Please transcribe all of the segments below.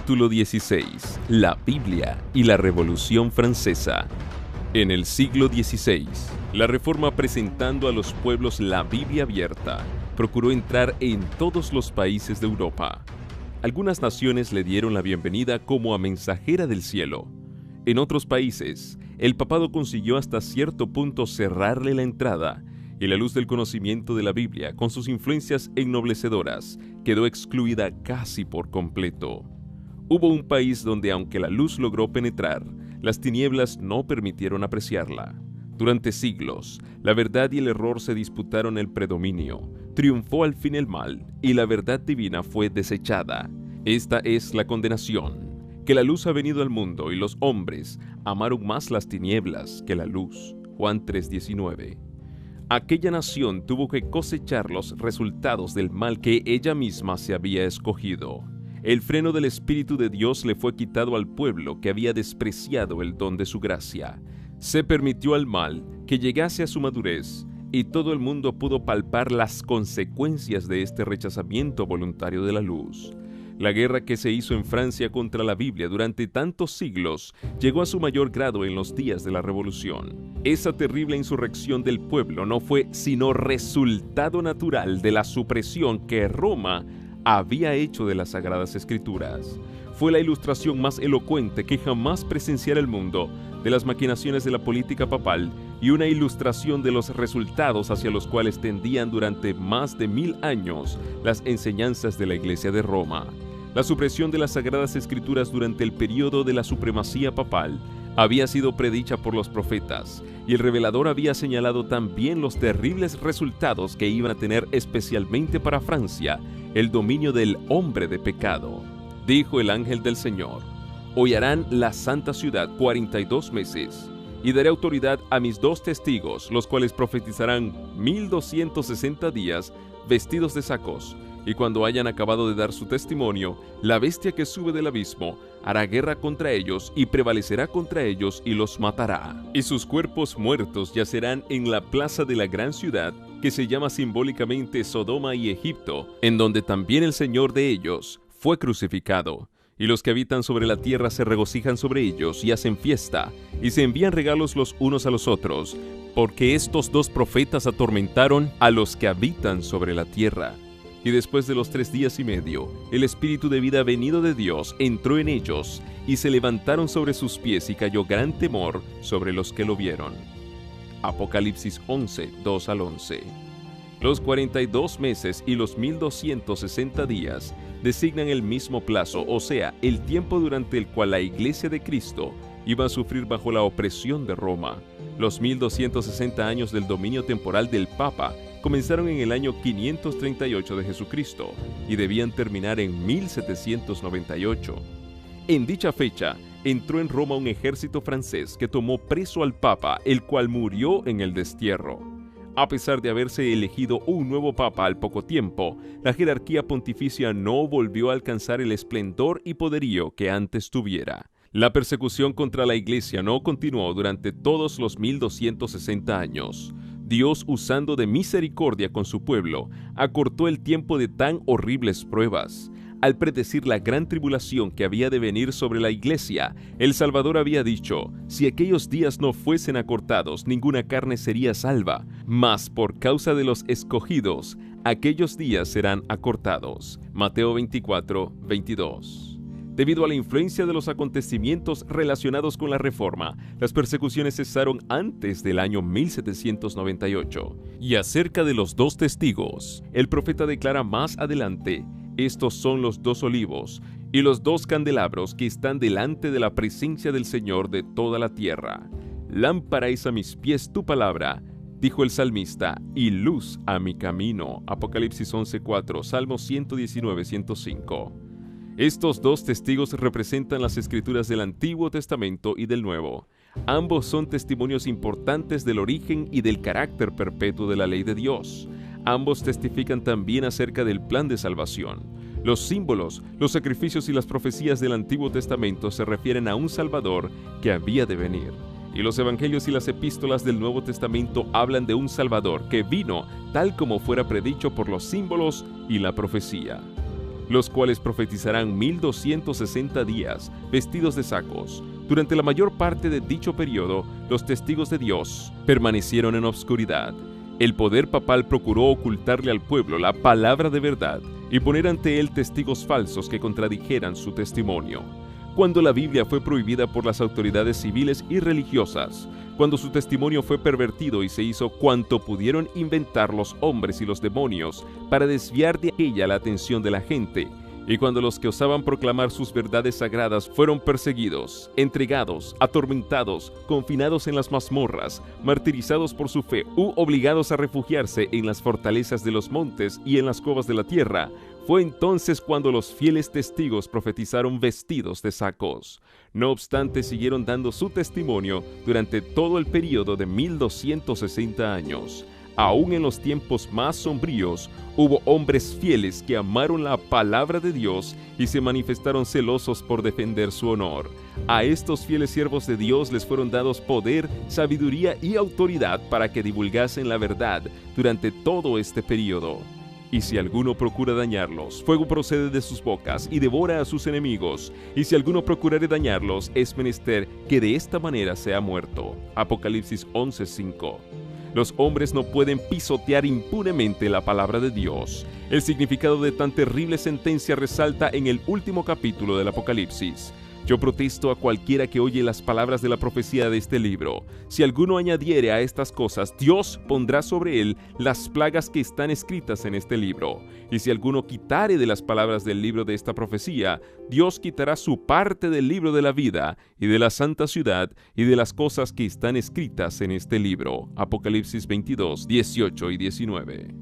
Capítulo 16. La Biblia y la Revolución Francesa. En el siglo XVI, la Reforma, presentando a los pueblos la Biblia abierta, procuró entrar en todos los países de Europa. Algunas naciones le dieron la bienvenida como a mensajera del cielo. En otros países, el papado consiguió hasta cierto punto cerrarle la entrada, y la luz del conocimiento de la Biblia, con sus influencias ennoblecedoras, quedó excluida casi por completo. Hubo un país donde, aunque la luz logró penetrar, las tinieblas no permitieron apreciarla. Durante siglos, la verdad y el error se disputaron el predominio. Triunfó al fin el mal, y la verdad divina fue desechada. Esta es la condenación, que la luz ha venido al mundo, y los hombres amaron más las tinieblas que la luz. Juan 3:19. Aquella nación tuvo que cosechar los resultados del mal que ella misma se había escogido. El freno del Espíritu de Dios le fue quitado al pueblo que había despreciado el don de su gracia. Se permitió al mal que llegase a su madurez, y todo el mundo pudo palpar las consecuencias de este rechazamiento voluntario de la luz. La guerra que se hizo en Francia contra la Biblia durante tantos siglos llegó a su mayor grado en los días de la Revolución. Esa terrible insurrección del pueblo no fue sino resultado natural de la supresión que Roma había hecho de las Sagradas Escrituras. Fue la ilustración más elocuente que jamás presenciara el mundo de las maquinaciones de la política papal, y una ilustración de los resultados hacia los cuales tendían durante más de 1000 años las enseñanzas de la Iglesia de Roma. La supresión de las Sagradas Escrituras durante el período de la supremacía papal había sido predicha por los profetas, y el revelador había señalado también los terribles resultados que iban a tener especialmente para Francia el dominio del hombre de pecado. Dijo el ángel del Señor: hollarán la santa ciudad 42 meses, y daré autoridad a mis 2 testigos, los cuales profetizarán 1260 días vestidos de sacos. Y cuando hayan acabado de dar su testimonio, la bestia que sube del abismo hará guerra contra ellos y prevalecerá contra ellos y los matará. Y sus cuerpos muertos yacerán en la plaza de la gran ciudad, que se llama simbólicamente Sodoma y Egipto, en donde también el Señor de ellos fue crucificado. Y los que habitan sobre la tierra se regocijan sobre ellos y hacen fiesta, y se envían regalos los unos a los otros, porque estos 2 profetas atormentaron a los que habitan sobre la tierra. Y después de los 3 días y medio, el Espíritu de vida venido de Dios entró en ellos, y se levantaron sobre sus pies, y cayó gran temor sobre los que lo vieron. Apocalipsis 11, 2 al 11. Los 42 meses y los 1260 días designan el mismo plazo, o sea, el tiempo durante el cual la Iglesia de Cristo iba a sufrir bajo la opresión de Roma. Los 1260 años del dominio temporal del Papa comenzaron en el año 538 de Jesucristo y debían terminar en 1798. En dicha fecha, entró en Roma un ejército francés que tomó preso al Papa, el cual murió en el destierro. A pesar de haberse elegido un nuevo papa al poco tiempo, la jerarquía pontificia no volvió a alcanzar el esplendor y poderío que antes tuviera. La persecución contra la Iglesia no continuó durante todos los 1260 años. Dios, usando de misericordia con su pueblo, acortó el tiempo de tan horribles pruebas. Al predecir la gran tribulación que había de venir sobre la Iglesia, el Salvador había dicho: si aquellos días no fuesen acortados, ninguna carne sería salva, mas por causa de los escogidos, aquellos días serán acortados. Mateo 24, 22. Debido a la influencia de los acontecimientos relacionados con la Reforma, las persecuciones cesaron antes del año 1798. Y acerca de los 2 testigos, el profeta declara más adelante: estos son los 2 olivos y los 2 candelabros que están delante de la presencia del Señor de toda la tierra. Lámpara es a mis pies tu palabra, dijo el salmista, y luz a mi camino. Apocalipsis 11:4, Salmo 119, 105. Estos 2 testigos representan las escrituras del Antiguo Testamento y del Nuevo. Ambos son testimonios importantes del origen y del carácter perpetuo de la ley de Dios. Ambos testifican también acerca del plan de salvación. Los símbolos, los sacrificios y las profecías del Antiguo Testamento se refieren a un Salvador que había de venir. Y los evangelios y las epístolas del Nuevo Testamento hablan de un Salvador que vino tal como fuera predicho por los símbolos y la profecía. los cuales profetizarán 1260 días, vestidos de sacos. Durante la mayor parte de dicho periodo, los testigos de Dios permanecieron en obscuridad. El poder papal procuró ocultarle al pueblo la palabra de verdad y poner ante él testigos falsos que contradijeran su testimonio. Cuando la Biblia fue prohibida por las autoridades civiles y religiosas, cuando su testimonio fue pervertido y se hizo cuanto pudieron inventar los hombres y los demonios para desviar de ella la atención de la gente, y cuando los que osaban proclamar sus verdades sagradas fueron perseguidos, entregados, atormentados, confinados en las mazmorras, martirizados por su fe u obligados a refugiarse en las fortalezas de los montes y en las cuevas de la tierra, fue entonces cuando los fieles testigos profetizaron vestidos de sacos. No obstante, siguieron dando su testimonio durante todo el período de 1260 años. Aún en los tiempos más sombríos, hubo hombres fieles que amaron la palabra de Dios y se manifestaron celosos por defender su honor. A estos fieles siervos de Dios les fueron dados poder, sabiduría y autoridad para que divulgasen la verdad durante todo este período. Y si alguno procura dañarlos, fuego procede de sus bocas y devora a sus enemigos. Y si alguno procurare dañarlos, es menester que de esta manera sea muerto. Apocalipsis 11:5. Los hombres no pueden pisotear impunemente la palabra de Dios. El significado de tan terrible sentencia resalta en el último capítulo del Apocalipsis. Yo protesto a cualquiera que oye las palabras de la profecía de este libro. Si alguno añadiere a estas cosas, Dios pondrá sobre él las plagas que están escritas en este libro. Y si alguno quitare de las palabras del libro de esta profecía, Dios quitará su parte del libro de la vida y de la santa ciudad y de las cosas que están escritas en este libro. Apocalipsis 22, 18 y 19.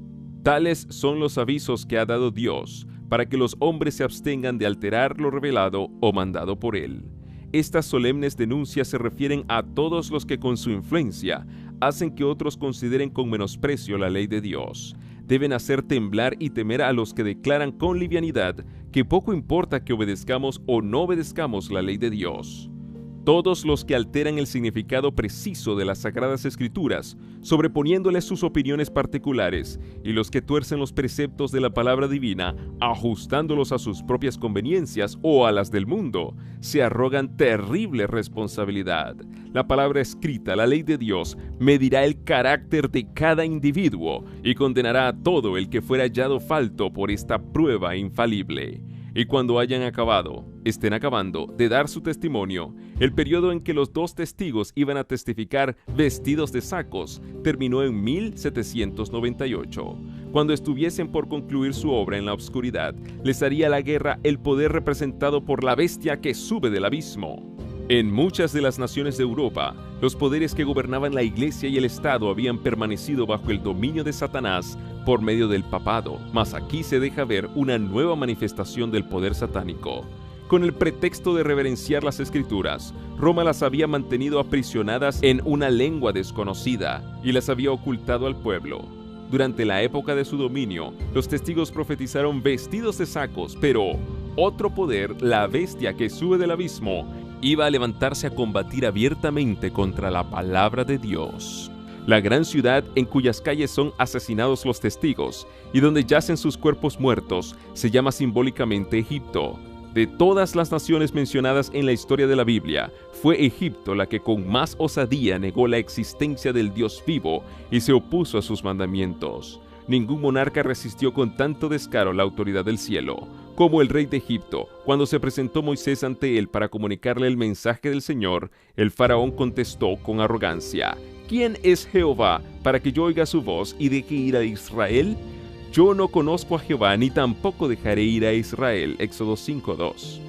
Tales son los avisos que ha dado Dios, para que los hombres se abstengan de alterar lo revelado o mandado por Él. Estas solemnes denuncias se refieren a todos los que con su influencia hacen que otros consideren con menosprecio la ley de Dios. Deben hacer temblar y temer a los que declaran con livianidad que poco importa que obedezcamos o no obedezcamos la ley de Dios. Todos los que alteran el significado preciso de las Sagradas Escrituras, sobreponiéndoles sus opiniones particulares, y los que tuercen los preceptos de la palabra divina, ajustándolos a sus propias conveniencias o a las del mundo, se arrogan terrible responsabilidad. La palabra escrita, la ley de Dios, medirá el carácter de cada individuo y condenará a todo el que fuera hallado falto por esta prueba infalible. Y cuando estén acabando de dar su testimonio, el periodo en que los dos testigos iban a testificar vestidos de sacos terminó en 1798. Cuando estuviesen por concluir su obra en la oscuridad, les haría la guerra el poder representado por la bestia que sube del abismo. En muchas de las naciones de Europa, los poderes que gobernaban la Iglesia y el Estado habían permanecido bajo el dominio de Satanás por medio del papado, mas aquí se deja ver una nueva manifestación del poder satánico. Con el pretexto de reverenciar las Escrituras, Roma las había mantenido aprisionadas en una lengua desconocida y las había ocultado al pueblo. Durante la época de su dominio, los testigos profetizaron vestidos de sacos, pero otro poder, la bestia que sube del abismo, iba a levantarse a combatir abiertamente contra la palabra de Dios. La gran ciudad en cuyas calles son asesinados los testigos y donde yacen sus cuerpos muertos se llama simbólicamente Egipto. De todas las naciones mencionadas en la historia de la Biblia, fue Egipto la que con más osadía negó la existencia del Dios vivo y se opuso a sus mandamientos. Ningún monarca resistió con tanto descaro la autoridad del cielo como el rey de Egipto. Cuando se presentó Moisés ante él para comunicarle el mensaje del Señor, el faraón contestó con arrogancia: ¿Quién es Jehová para que yo oiga su voz y deje ir a Israel? Yo no conozco a Jehová, ni tampoco dejaré ir a Israel. Éxodo 5:2.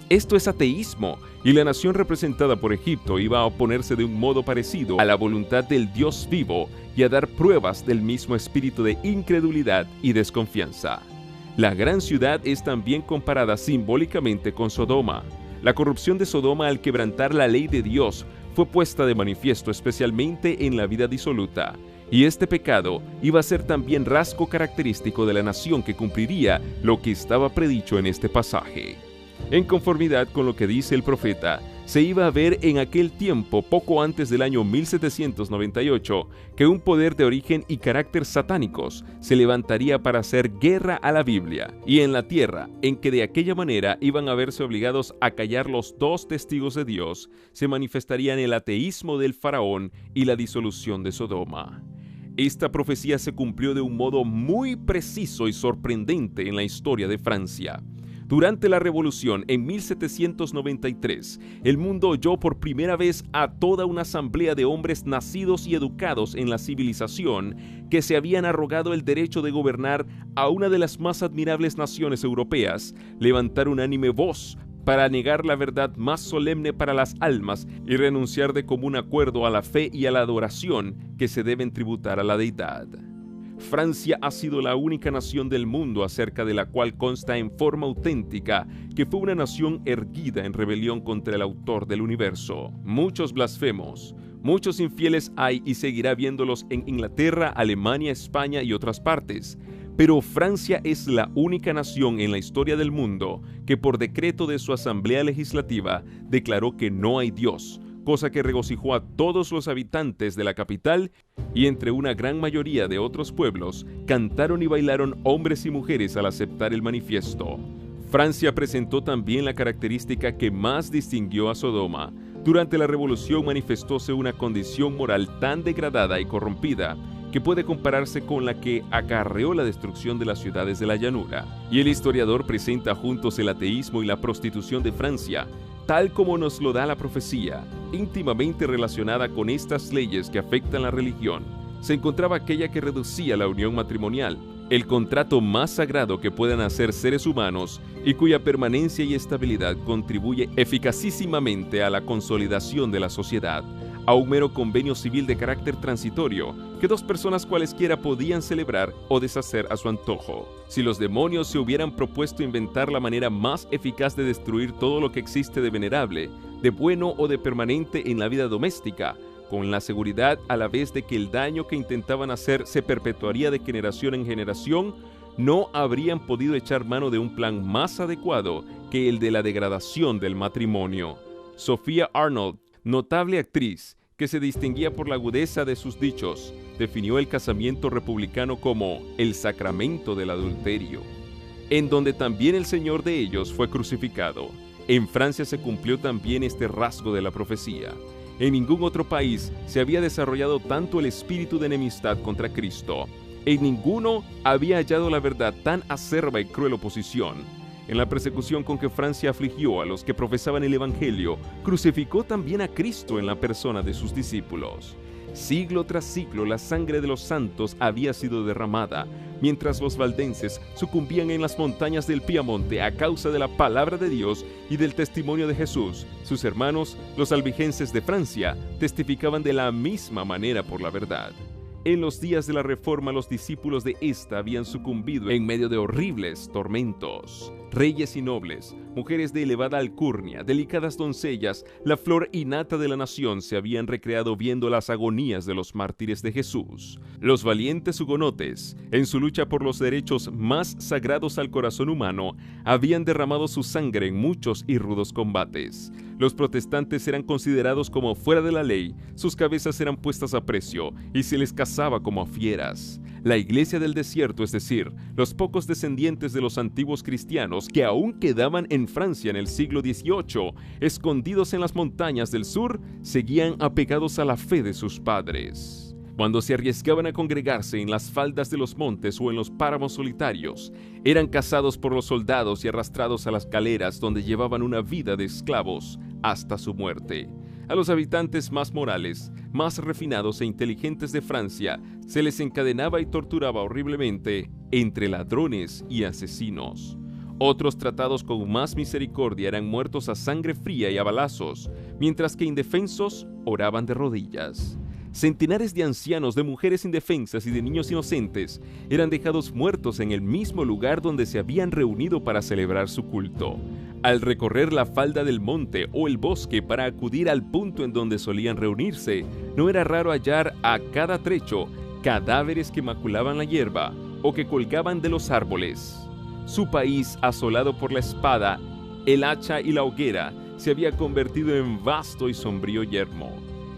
Esto es ateísmo, y la nación representada por Egipto iba a oponerse de un modo parecido a la voluntad del Dios vivo y a dar pruebas del mismo espíritu de incredulidad y desconfianza. La gran ciudad es también comparada simbólicamente con Sodoma. La corrupción de Sodoma al quebrantar la ley de Dios fue puesta de manifiesto especialmente en la vida disoluta, y este pecado iba a ser también rasgo característico de la nación que cumpliría lo que estaba predicho en este pasaje. En conformidad con lo que dice el profeta, Se iba a ver en aquel tiempo, poco antes del año 1798, que un poder de origen y carácter satánicos se levantaría para hacer guerra a la Biblia, y en la tierra, en que de aquella manera iban a verse obligados a callar los dos testigos de Dios, se manifestarían el ateísmo del faraón y la disolución de Sodoma. Esta profecía se cumplió de un modo muy preciso y sorprendente en la historia de Francia. Durante la Revolución, en 1793, el mundo oyó por primera vez a toda una asamblea de hombres nacidos y educados en la civilización que se habían arrogado el derecho de gobernar a una de las más admirables naciones europeas, levantar unánime voz para negar la verdad más solemne para las almas y renunciar de común acuerdo a la fe y a la adoración que se deben tributar a la deidad. Francia ha sido la única nación del mundo acerca de la cual consta en forma auténtica que fue una nación erguida en rebelión contra el autor del universo. Muchos blasfemos, muchos infieles hay y seguirá viéndolos en Inglaterra, Alemania, España y otras partes. Pero Francia es la única nación en la historia del mundo que por decreto de su Asamblea Legislativa declaró que no hay Dios, cosa que regocijó a todos los habitantes de la capital, y entre una gran mayoría de otros pueblos cantaron y bailaron hombres y mujeres al aceptar el manifiesto. Francia presentó también la característica que más distinguió a Sodoma. Durante la Revolución manifestóse una condición moral tan degradada y corrompida que puede compararse con la que acarreó la destrucción de las ciudades de la llanura. Y el historiador presenta juntos el ateísmo y la prostitución de Francia, tal como nos lo da la profecía, íntimamente relacionada con estas leyes que afectan la religión. Se encontraba aquella que reducía la unión matrimonial, el contrato más sagrado que puedan hacer seres humanos y cuya permanencia y estabilidad contribuye eficacísimamente a la consolidación de la sociedad, a un mero convenio civil de carácter transitorio que dos personas cualesquiera podían celebrar o deshacer a su antojo. Si los demonios se hubieran propuesto inventar la manera más eficaz de destruir todo lo que existe de venerable, de bueno o de permanente en la vida doméstica, con la seguridad a la vez de que el daño que intentaban hacer se perpetuaría de generación en generación, no habrían podido echar mano de un plan más adecuado que el de la degradación del matrimonio. Sophia Arnold, notable actriz que se distinguía por la agudeza de sus dichos, definió el casamiento republicano como el sacramento del adulterio, en donde también el Señor de ellos fue crucificado. En Francia se cumplió también este rasgo de la profecía. En ningún otro país se había desarrollado tanto el espíritu de enemistad contra Cristo. En ninguno había hallado la verdad tan acerba y cruel oposición. En la persecución con que Francia afligió a los que profesaban el Evangelio, crucificó también a Cristo en la persona de sus discípulos. Siglo tras siglo la sangre de los santos había sido derramada, mientras los valdenses sucumbían en las montañas del Piamonte a causa de la palabra de Dios y del testimonio de Jesús. Sus hermanos, los albigenses de Francia, testificaban de la misma manera por la verdad. En los días de la Reforma, los discípulos de esta habían sucumbido en medio de horribles tormentos. Reyes y nobles, mujeres de elevada alcurnia, delicadas doncellas, la flor y nata de la nación se habían recreado viendo las agonías de los mártires de Jesús. Los valientes hugonotes, en su lucha por los derechos más sagrados al corazón humano, habían derramado su sangre en muchos y rudos combates. Los protestantes eran considerados como fuera de la ley, sus cabezas eran puestas a precio y se les cazaba como a fieras. La iglesia del desierto, es decir, los pocos descendientes de los antiguos cristianos que aún quedaban en Francia en el siglo XVIII, escondidos en las montañas del sur, seguían apegados a la fe de sus padres. Cuando se arriesgaban a congregarse en las faldas de los montes o en los páramos solitarios, eran cazados por los soldados y arrastrados a las galeras donde llevaban una vida de esclavos hasta su muerte. A los habitantes más morales, más refinados e inteligentes de Francia, se les encadenaba y torturaba horriblemente entre ladrones y asesinos. Otros, tratados con más misericordia, eran muertos a sangre fría y a balazos, mientras que indefensos oraban de rodillas. Centenares de ancianos, de mujeres indefensas y de niños inocentes eran dejados muertos en el mismo lugar donde se habían reunido para celebrar su culto. Al recorrer la falda del monte o el bosque para acudir al punto en donde solían reunirse, no era raro hallar a cada trecho cadáveres que maculaban la hierba o que colgaban de los árboles. Su país, asolado por la espada, el hacha y la hoguera, se había convertido en vasto y sombrío yermo.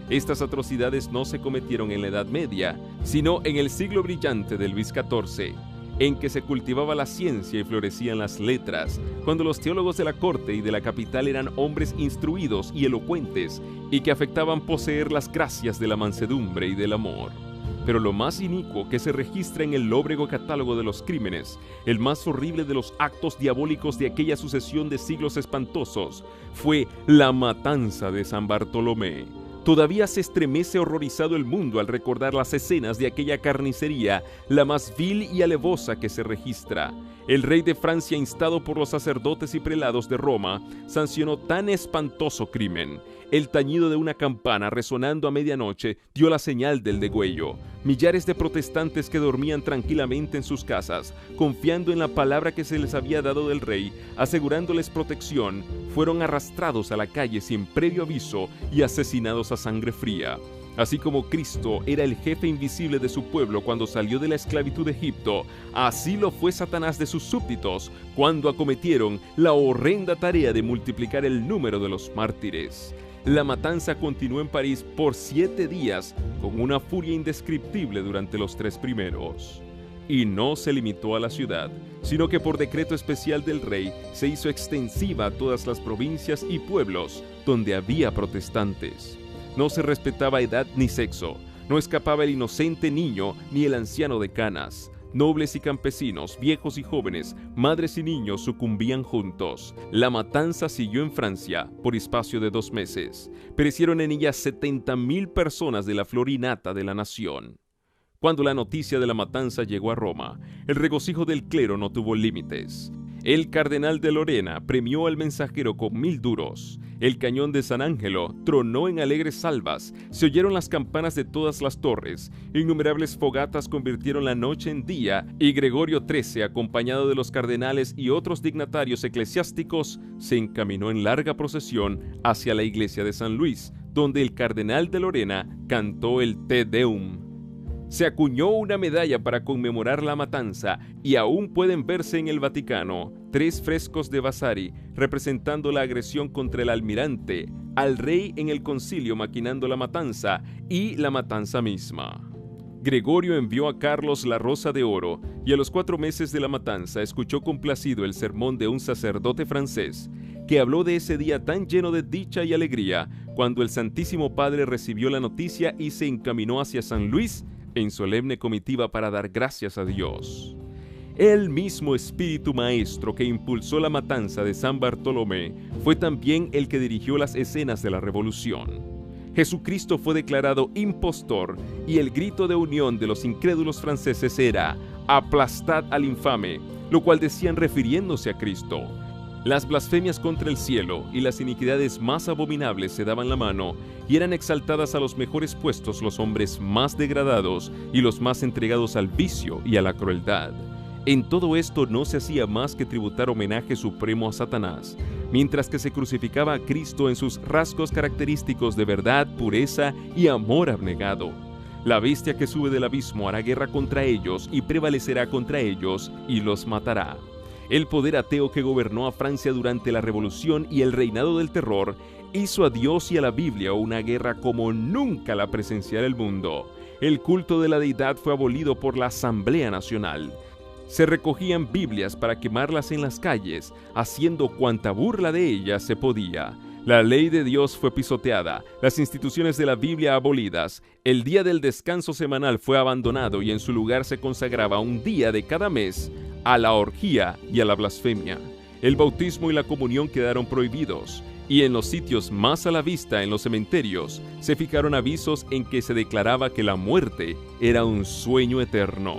Estas atrocidades no se cometieron en la Edad Media, sino en el siglo brillante de Luis XIV, en que se cultivaba la ciencia y florecían las letras, cuando los teólogos de la corte y de la capital eran hombres instruidos y elocuentes, y que afectaban poseer las gracias de la mansedumbre y del amor. Pero lo más inicuo que se registra en el lóbrego catálogo de los crímenes, el más horrible de los actos diabólicos de aquella sucesión de siglos espantosos, fue la matanza de San Bartolomé. Todavía se estremece horrorizado el mundo al recordar las escenas de aquella carnicería, la más vil y alevosa que se registra. El rey de Francia, instado por los sacerdotes y prelados de Roma, sancionó tan espantoso crimen. El tañido de una campana resonando a medianoche dio la señal del degüello. Millares de protestantes que dormían tranquilamente en sus casas, confiando en la palabra que se les había dado del rey, asegurándoles protección, fueron arrastrados a la calle sin previo aviso y asesinados a sangre fría. Así como Cristo era el jefe invisible de su pueblo cuando salió de la esclavitud de Egipto, así lo fue Satanás de sus súbditos cuando acometieron la horrenda tarea de multiplicar el número de los mártires. La matanza continuó en París por 7 días con una furia indescriptible durante los 3 primeros. Y no se limitó a la ciudad, sino que por decreto especial del rey se hizo extensiva a todas las provincias y pueblos donde había protestantes. No se respetaba edad ni sexo, no escapaba el inocente niño ni el anciano de canas. Nobles y campesinos, viejos y jóvenes, madres y niños sucumbían juntos. La matanza siguió en Francia por espacio de 2 meses. Perecieron en ella 70.000 personas de la flor y nata de la nación. Cuando la noticia de la matanza llegó a Roma, el regocijo del clero no tuvo límites. El cardenal de Lorena premió al mensajero con 1000 duros. El cañón de San Angelo tronó en alegres salvas. Se oyeron las campanas de todas las torres. Innumerables fogatas convirtieron la noche en día y Gregorio XIII, acompañado de los cardenales y otros dignatarios eclesiásticos, se encaminó en larga procesión hacia la iglesia de San Luis, donde el cardenal de Lorena cantó el Te Deum. Se acuñó una medalla para conmemorar la matanza y aún pueden verse en el Vaticano 3 frescos de Vasari representando la agresión contra el almirante, al rey en el concilio maquinando la matanza y la matanza misma. Gregorio envió a Carlos la rosa de oro y a los 4 meses de la matanza escuchó complacido el sermón de un sacerdote francés que habló de ese día tan lleno de dicha y alegría cuando el Santísimo Padre recibió la noticia y se encaminó hacia San Luis en solemne comitiva para dar gracias a Dios. El mismo espíritu maestro que impulsó la matanza de San Bartolomé fue también el que dirigió las escenas de la revolución. Jesucristo fue declarado impostor y el grito de unión de los incrédulos franceses era «Aplastad al infame», lo cual decían refiriéndose a Cristo. Las blasfemias contra el cielo y las iniquidades más abominables se daban la mano y eran exaltadas a los mejores puestos los hombres más degradados y los más entregados al vicio y a la crueldad. En todo esto no se hacía más que tributar homenaje supremo a Satanás, mientras que se crucificaba a Cristo en sus rasgos característicos de verdad, pureza y amor abnegado. La bestia que sube del abismo hará guerra contra ellos y prevalecerá contra ellos y los matará. El poder ateo que gobernó a Francia durante la Revolución y el reinado del terror hizo a Dios y a la Biblia una guerra como nunca la presenciara el mundo. El culto de la deidad fue abolido por la Asamblea Nacional. Se recogían Biblias para quemarlas en las calles, haciendo cuanta burla de ellas se podía. La ley de Dios fue pisoteada, las instituciones de la Biblia abolidas, el día del descanso semanal fue abandonado y en su lugar se consagraba un día de cada mes a la orgía y a la blasfemia. El bautismo y la comunión quedaron prohibidos, y en los sitios más a la vista, en los cementerios, se fijaron avisos en que se declaraba que la muerte era un sueño eterno.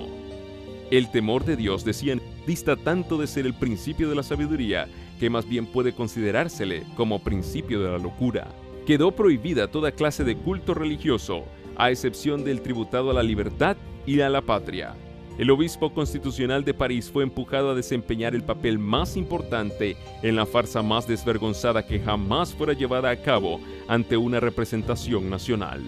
El temor de Dios, decían, dista tanto de ser el principio de la sabiduría, que más bien puede considerársele como principio de la locura. Quedó prohibida toda clase de culto religioso, a excepción del tributado a la libertad y a la patria. El obispo constitucional de París fue empujado a desempeñar el papel más importante en la farsa más desvergonzada que jamás fuera llevada a cabo ante una representación nacional.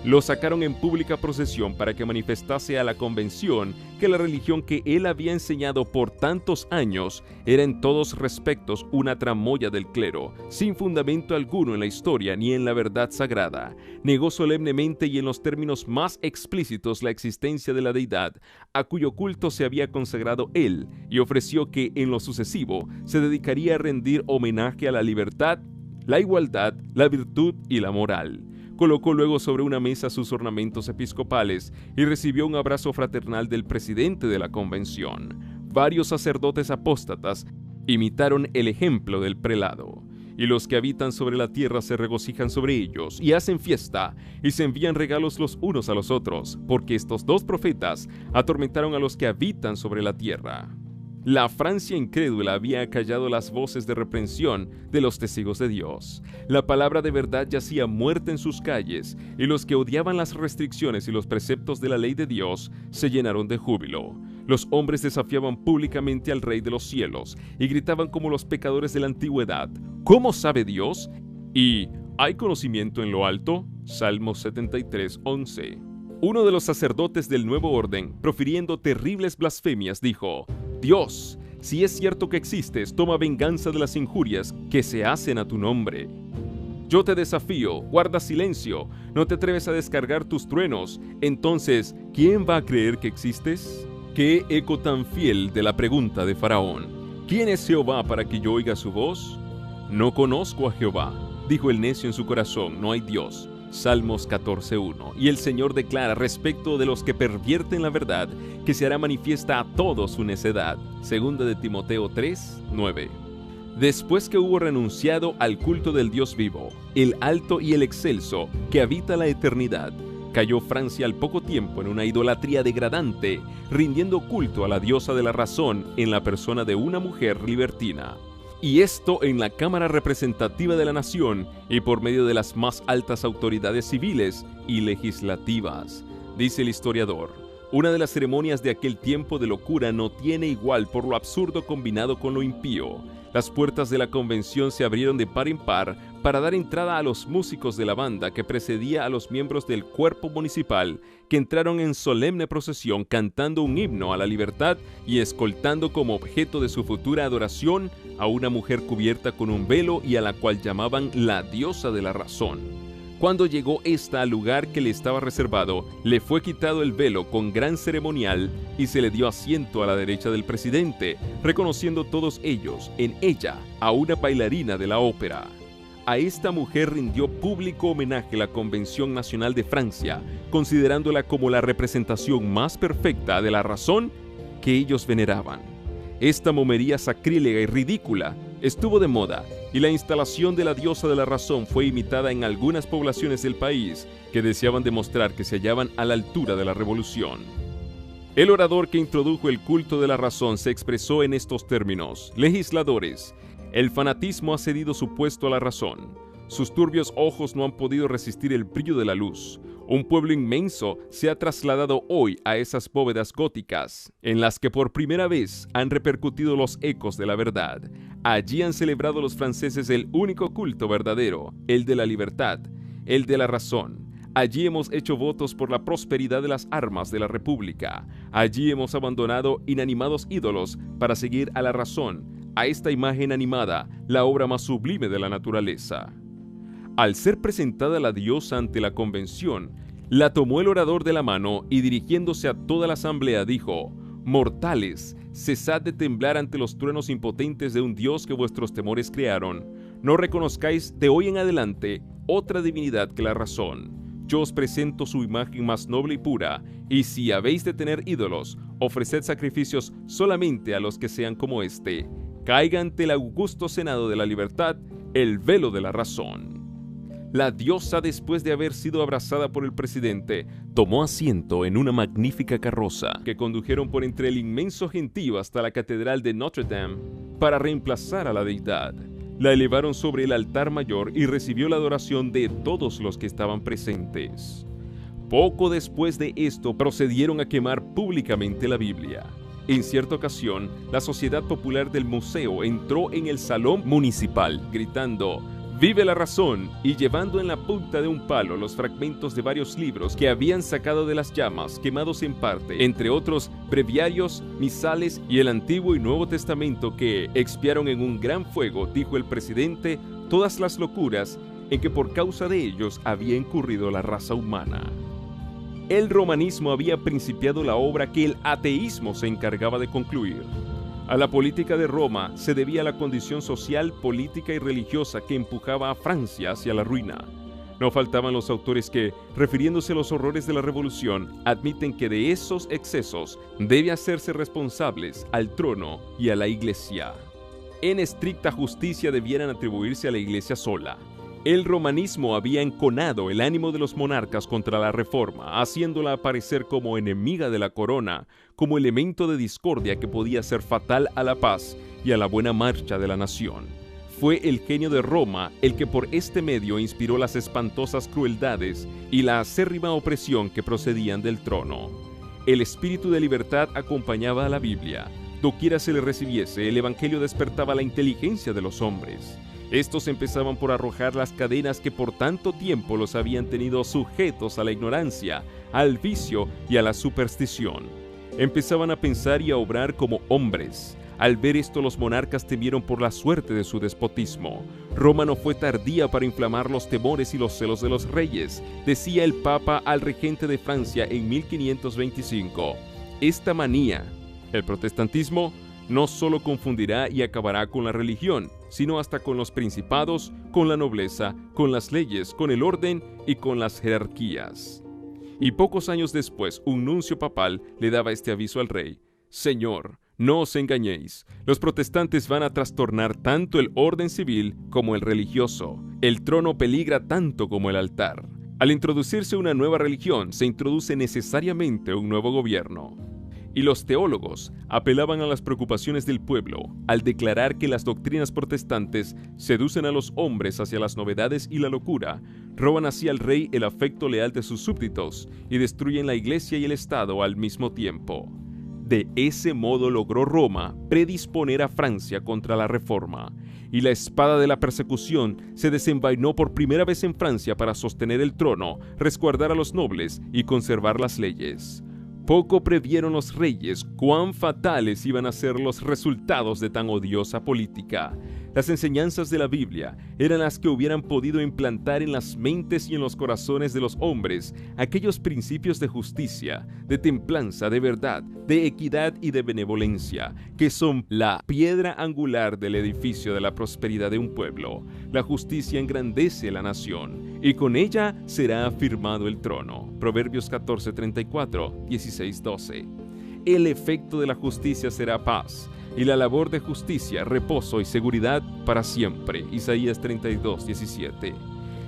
Lo sacaron en pública procesión para que manifestase a la convención que la religión que él había enseñado por tantos años era en todos respectos una tramoya del clero, sin fundamento alguno en la historia ni en la verdad sagrada. Negó solemnemente y en los términos más explícitos la existencia de la deidad, a cuyo culto se había consagrado él, y ofreció que en lo sucesivo se dedicaría a rendir homenaje a la libertad, la igualdad, la virtud y la moral. Colocó luego sobre una mesa sus ornamentos episcopales y recibió un abrazo fraternal del presidente de la convención. Varios sacerdotes apóstatas imitaron el ejemplo del prelado, y los que habitan sobre la tierra se regocijan sobre ellos y hacen fiesta y se envían regalos los unos a los otros, porque estos dos profetas atormentaron a los que habitan sobre la tierra. La Francia incrédula había acallado las voces de reprensión de los testigos de Dios. La palabra de verdad yacía muerta en sus calles, y los que odiaban las restricciones y los preceptos de la ley de Dios se llenaron de júbilo. Los hombres desafiaban públicamente al Rey de los cielos y gritaban como los pecadores de la antigüedad: ¿Cómo sabe Dios? Y ¿hay conocimiento en lo alto? Salmo 73:11. Uno de los sacerdotes del nuevo orden, profiriendo terribles blasfemias, dijo: Dios, si es cierto que existes, toma venganza de las injurias que se hacen a tu nombre. Yo te desafío, guarda silencio, no te atreves a descargar tus truenos. Entonces, ¿quién va a creer que existes? Qué eco tan fiel de la pregunta de Faraón: ¿quién es Jehová para que yo oiga su voz? No conozco a Jehová, dijo el necio en su corazón, no hay Dios. Salmos 14:1. Y el Señor declara respecto de los que pervierten la verdad, que se hará manifiesta a todos su necedad. Segunda de Timoteo 3:9. Después que hubo renunciado al culto del Dios vivo, el alto y el excelso, que habita la eternidad, cayó Francia al poco tiempo en una idolatría degradante, rindiendo culto a la diosa de la razón en la persona de una mujer libertina. Y esto en la Cámara Representativa de la Nación y por medio de las más altas autoridades civiles y legislativas. Dice el historiador: una de las ceremonias de aquel tiempo de locura no tiene igual por lo absurdo combinado con lo impío. Las puertas de la convención se abrieron de par en par para dar entrada a los músicos de la banda que precedía a los miembros del cuerpo municipal, que entraron en solemne procesión cantando un himno a la libertad y escoltando como objeto de su futura adoración a una mujer cubierta con un velo y a la cual llamaban la diosa de la razón. Cuando llegó ésta al lugar que le estaba reservado, le fue quitado el velo con gran ceremonial y se le dio asiento a la derecha del presidente, reconociendo todos ellos en ella a una bailarina de la ópera. A esta mujer rindió público homenaje la Convención Nacional de Francia, considerándola como la representación más perfecta de la razón que ellos veneraban. Esta momería sacrílega y ridícula estuvo de moda, y la instalación de la diosa de la razón fue imitada en algunas poblaciones del país que deseaban demostrar que se hallaban a la altura de la revolución. El orador que introdujo el culto de la razón se expresó en estos términos: legisladores, el fanatismo ha cedido su puesto a la razón. Sus turbios ojos no han podido resistir el brillo de la luz. Un pueblo inmenso se ha trasladado hoy a esas bóvedas góticas, en las que por primera vez han repercutido los ecos de la verdad. Allí han celebrado los franceses el único culto verdadero, el de la libertad, el de la razón. Allí hemos hecho votos por la prosperidad de las armas de la República. Allí hemos abandonado inanimados ídolos para seguir a la razón, a esta imagen animada, la obra más sublime de la naturaleza. Al ser presentada la diosa ante la convención, la tomó el orador de la mano y dirigiéndose a toda la asamblea dijo: mortales, cesad de temblar ante los truenos impotentes de un Dios que vuestros temores crearon. No reconozcáis de hoy en adelante otra divinidad que la razón. Yo os presento su imagen más noble y pura, y si habéis de tener ídolos, ofreced sacrificios solamente a los que sean como éste. Caiga ante el augusto senado de la libertad el velo de la razón. La diosa, después de haber sido abrazada por el presidente, tomó asiento en una magnífica carroza que condujeron por entre el inmenso gentío hasta la catedral de Notre Dame para reemplazar a la deidad. La elevaron sobre el altar mayor y recibió la adoración de todos los que estaban presentes. Poco después de esto procedieron a quemar públicamente la Biblia. En cierta ocasión, la Sociedad Popular del Museo entró en el salón municipal gritando: Vive la razón, y llevando en la punta de un palo los fragmentos de varios libros que habían sacado de las llamas, quemados en parte, entre otros breviarios, misales y el Antiguo y Nuevo Testamento que expiaron en un gran fuego, dijo el presidente, todas las locuras en que por causa de ellos había incurrido la raza humana. El romanismo había principiado la obra que el ateísmo se encargaba de concluir. A la política de Roma se debía la condición social, política y religiosa que empujaba a Francia hacia la ruina. No faltaban los autores que, refiriéndose a los horrores de la revolución, admiten que de esos excesos debe hacerse responsables al trono y a la Iglesia. En estricta justicia debieran atribuirse a la Iglesia sola. El romanismo había enconado el ánimo de los monarcas contra la reforma, haciéndola aparecer como enemiga de la corona, como elemento de discordia que podía ser fatal a la paz y a la buena marcha de la nación. Fue el genio de Roma el que por este medio inspiró las espantosas crueldades y la acérrima opresión que procedían del trono. El espíritu de libertad acompañaba a la Biblia. Doquiera se le recibiese, el Evangelio despertaba la inteligencia de los hombres. Estos empezaban por arrojar las cadenas que por tanto tiempo los habían tenido sujetos a la ignorancia, al vicio y a la superstición. Empezaban a pensar y a obrar como hombres. Al ver esto, los monarcas temieron por la suerte de su despotismo. Roma no fue tardía para inflamar los temores y los celos de los reyes, decía el Papa al regente de Francia en 1525. Esta manía, el protestantismo, no solo confundirá y acabará con la religión, sino hasta con los principados, con la nobleza, con las leyes, con el orden y con las jerarquías. Y pocos años después, un nuncio papal le daba este aviso al rey: Señor, no os engañéis, los protestantes van a trastornar tanto el orden civil como el religioso. El trono peligra tanto como el altar. Al introducirse una nueva religión, se introduce necesariamente un nuevo gobierno. Y los teólogos apelaban a las preocupaciones del pueblo al declarar que las doctrinas protestantes seducen a los hombres hacia las novedades y la locura, roban así al rey el afecto leal de sus súbditos y destruyen la iglesia y el Estado al mismo tiempo. De ese modo logró Roma predisponer a Francia contra la reforma, y la espada de la persecución se desenvainó por primera vez en Francia para sostener el trono, resguardar a los nobles y conservar las leyes. Poco previeron los reyes cuán fatales iban a ser los resultados de tan odiosa política. Las enseñanzas de la Biblia eran las que hubieran podido implantar en las mentes y en los corazones de los hombres aquellos principios de justicia, de templanza, de verdad, de equidad y de benevolencia, que son la piedra angular del edificio de la prosperidad de un pueblo. La justicia engrandece la nación, y con ella será afirmado el trono. Proverbios 14:34, 16:12. El efecto de la justicia será paz, y la labor de justicia, reposo y seguridad para siempre. Isaías 32:17.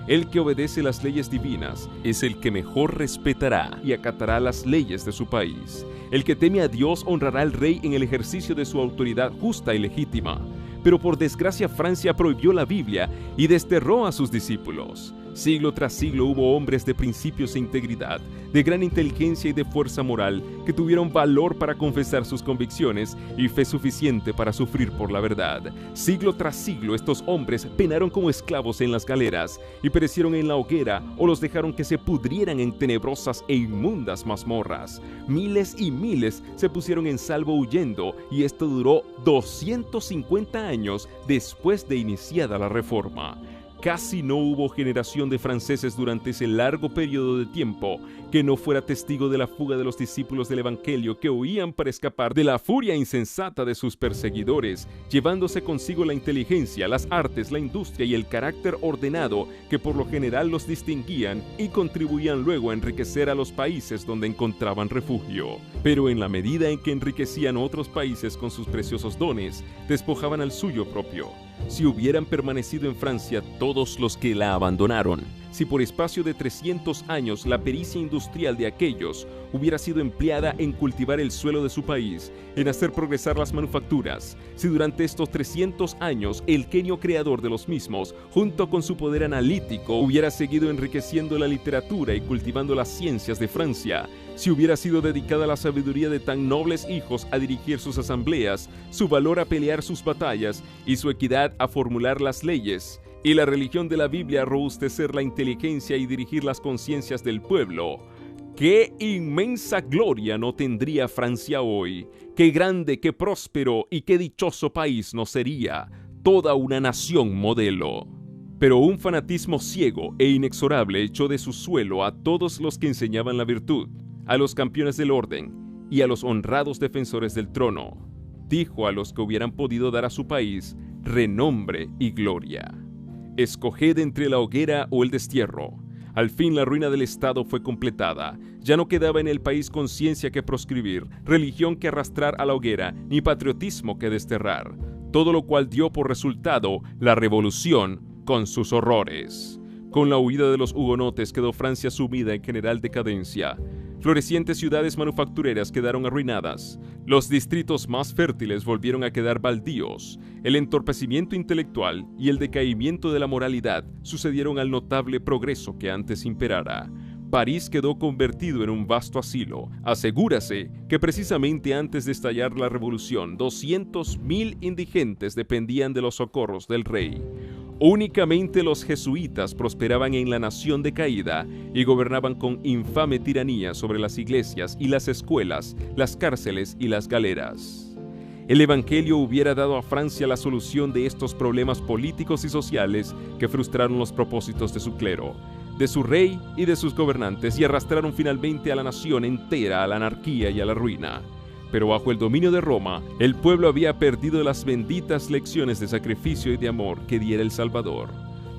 El que obedece las leyes divinas es el que mejor respetará y acatará las leyes de su país. El que teme a Dios honrará al rey en el ejercicio de su autoridad justa y legítima. Pero por desgracia Francia prohibió la Biblia y desterró a sus discípulos. Siglo tras siglo hubo hombres de principios e integridad, de gran inteligencia y de fuerza moral, que tuvieron valor para confesar sus convicciones y fe suficiente para sufrir por la verdad. Siglo tras siglo estos hombres penaron como esclavos en las galeras y perecieron en la hoguera o los dejaron que se pudrieran en tenebrosas e inmundas mazmorras. Miles y miles se pusieron en salvo huyendo, y esto duró 250 años después de iniciada la Reforma. Casi no hubo generación de franceses durante ese largo periodo de tiempo que no fuera testigo de la fuga de los discípulos del Evangelio, que huían para escapar de la furia insensata de sus perseguidores, llevándose consigo la inteligencia, las artes, la industria y el carácter ordenado que por lo general los distinguían y contribuían luego a enriquecer a los países donde encontraban refugio. Pero en la medida en que enriquecían otros países con sus preciosos dones, despojaban al suyo propio. Si hubieran permanecido en Francia todos los que la abandonaron, si por espacio de 300 años la pericia industrial de aquellos hubiera sido empleada en cultivar el suelo de su país, en hacer progresar las manufacturas, si durante estos 300 años el genio creador de los mismos, junto con su poder analítico, hubiera seguido enriqueciendo la literatura y cultivando las ciencias de Francia, si hubiera sido dedicada la sabiduría de tan nobles hijos a dirigir sus asambleas, su valor a pelear sus batallas y su equidad a formular las leyes, y la religión de la Biblia robustecer la inteligencia y dirigir las conciencias del pueblo, ¡qué inmensa gloria no tendría Francia hoy! ¡Qué grande, qué próspero y qué dichoso país no sería! Toda una nación modelo. Pero un fanatismo ciego e inexorable echó de su suelo a todos los que enseñaban la virtud, a los campeones del orden y a los honrados defensores del trono. Dijo a los que hubieran podido dar a su país renombre y gloria: escoged entre la hoguera o el destierro. Al fin la ruina del Estado fue completada. Ya no quedaba en el país conciencia que proscribir, religión que arrastrar a la hoguera, ni patriotismo que desterrar. Todo lo cual dio por resultado la revolución con sus horrores. Con la huida de los hugonotes quedó Francia sumida en general decadencia. Florecientes ciudades manufactureras quedaron arruinadas. Los distritos más fértiles volvieron a quedar baldíos. El entorpecimiento intelectual y el decaimiento de la moralidad sucedieron al notable progreso que antes imperara. París quedó convertido en un vasto asilo. Asegúrase que precisamente antes de estallar la revolución, 200.000 indigentes dependían de los socorros del rey. Únicamente los jesuitas prosperaban en la nación decaída y gobernaban con infame tiranía sobre las iglesias y las escuelas, las cárceles y las galeras. El Evangelio hubiera dado a Francia la solución de estos problemas políticos y sociales que frustraron los propósitos de su clero, de su rey y de sus gobernantes, y arrastraron finalmente a la nación entera a la anarquía y a la ruina. Pero bajo el dominio de Roma, el pueblo había perdido las benditas lecciones de sacrificio y de amor que diera el Salvador.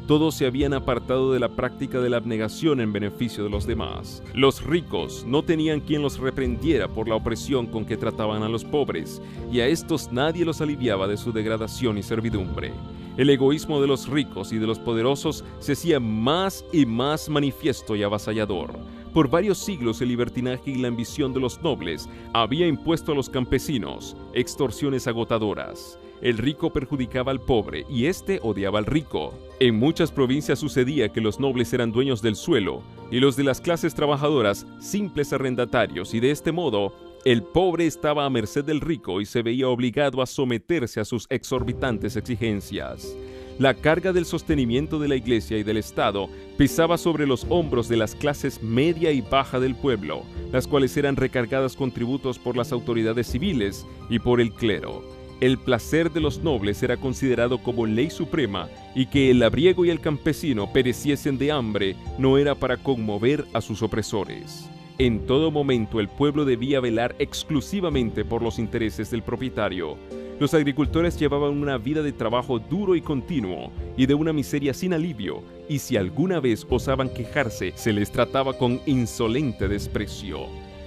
Todos se habían apartado de la práctica de la abnegación en beneficio de los demás. Los ricos no tenían quien los reprendiera por la opresión con que trataban a los pobres, y a estos nadie los aliviaba de su degradación y servidumbre. El egoísmo de los ricos y de los poderosos se hacía más y más manifiesto y avasallador. Por varios siglos el libertinaje y la ambición de los nobles había impuesto a los campesinos extorsiones agotadoras. El rico perjudicaba al pobre y éste odiaba al rico. En muchas provincias sucedía que los nobles eran dueños del suelo y los de las clases trabajadoras simples arrendatarios, y de este modo el pobre estaba a merced del rico y se veía obligado a someterse a sus exorbitantes exigencias. La carga del sostenimiento de la Iglesia y del Estado pesaba sobre los hombros de las clases media y baja del pueblo, las cuales eran recargadas con tributos por las autoridades civiles y por el clero. El placer de los nobles era considerado como ley suprema, y que el labriego y el campesino pereciesen de hambre no era para conmover a sus opresores. En todo momento el pueblo debía velar exclusivamente por los intereses del propietario. Los agricultores llevaban una vida de trabajo duro y continuo y de una miseria sin alivio, y si alguna vez osaban quejarse, se les trataba con insolente desprecio.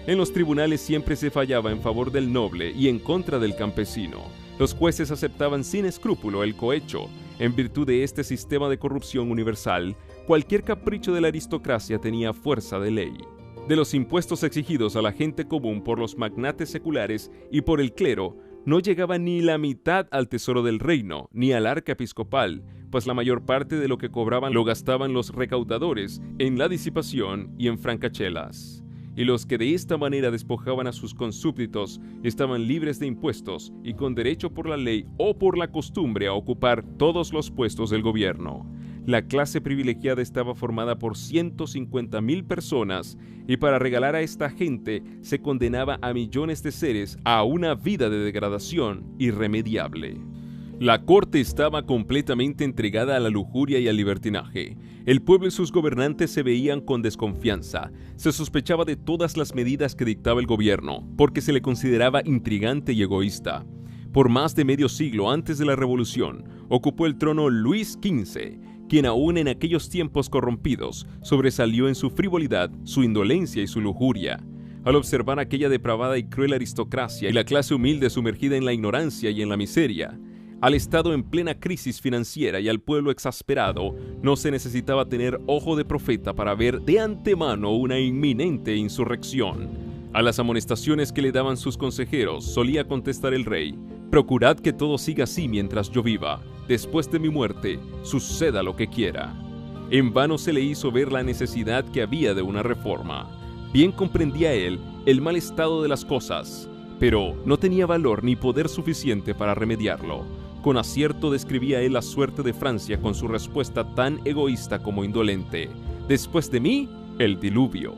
En los tribunales siempre se fallaba en favor del noble y en contra del campesino. Los jueces aceptaban sin escrúpulo el cohecho. En virtud de este sistema de corrupción universal, cualquier capricho de la aristocracia tenía fuerza de ley. De los impuestos exigidos a la gente común por los magnates seculares y por el clero, no llegaba ni la mitad al tesoro del reino, ni al arca episcopal, pues la mayor parte de lo que cobraban lo gastaban los recaudadores en la disipación y en francachelas. Y los que de esta manera despojaban a sus consúbditos estaban libres de impuestos y con derecho por la ley o por la costumbre a ocupar todos los puestos del gobierno. La clase privilegiada estaba formada por 150.000 personas, y para regalar a esta gente se condenaba a millones de seres a una vida de degradación irremediable. La corte estaba completamente entregada a la lujuria y al libertinaje. El pueblo y sus gobernantes se veían con desconfianza. Se sospechaba de todas las medidas que dictaba el gobierno, porque se le consideraba intrigante y egoísta. Por más de medio siglo antes de la Revolución, ocupó el trono Luis XV, quien aún en aquellos tiempos corrompidos sobresalió en su frivolidad, su indolencia y su lujuria. Al observar aquella depravada y cruel aristocracia y la clase humilde sumergida en la ignorancia y en la miseria, al Estado en plena crisis financiera y al pueblo exasperado, no se necesitaba tener ojo de profeta para ver de antemano una inminente insurrección. A las amonestaciones que le daban sus consejeros solía contestar el rey: «Procurad que todo siga así mientras yo viva. Después de mi muerte, suceda lo que quiera». En vano se le hizo ver la necesidad que había de una reforma. Bien comprendía él el mal estado de las cosas, pero no tenía valor ni poder suficiente para remediarlo. Con acierto describía él la suerte de Francia con su respuesta tan egoísta como indolente: después de mí, el diluvio.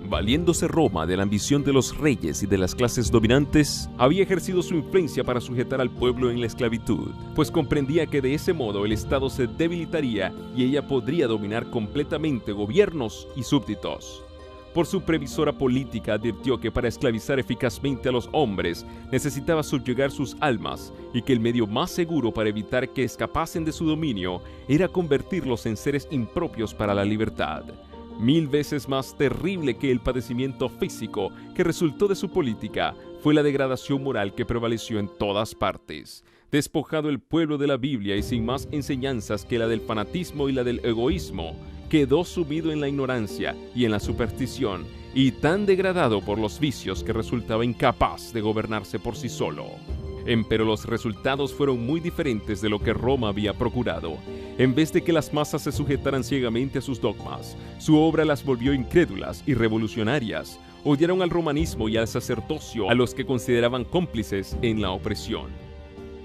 Valiéndose Roma de la ambición de los reyes y de las clases dominantes, había ejercido su influencia para sujetar al pueblo en la esclavitud, pues comprendía que de ese modo el Estado se debilitaría y ella podría dominar completamente gobiernos y súbditos. Por su previsora política advirtió que para esclavizar eficazmente a los hombres necesitaba subyugar sus almas y que el medio más seguro para evitar que escapasen de su dominio era convertirlos en seres impropios para la libertad. 1000 veces más terrible que el padecimiento físico que resultó de su política fue la degradación moral que prevaleció en todas partes. Despojado el pueblo de la Biblia y sin más enseñanzas que la del fanatismo y la del egoísmo, quedó sumido en la ignorancia y en la superstición, y tan degradado por los vicios que resultaba incapaz de gobernarse por sí solo. Empero los resultados fueron muy diferentes de lo que Roma había procurado. En vez de que las masas se sujetaran ciegamente a sus dogmas, su obra las volvió incrédulas y revolucionarias. Odiaron al romanismo y al sacerdocio, a los que consideraban cómplices en la opresión.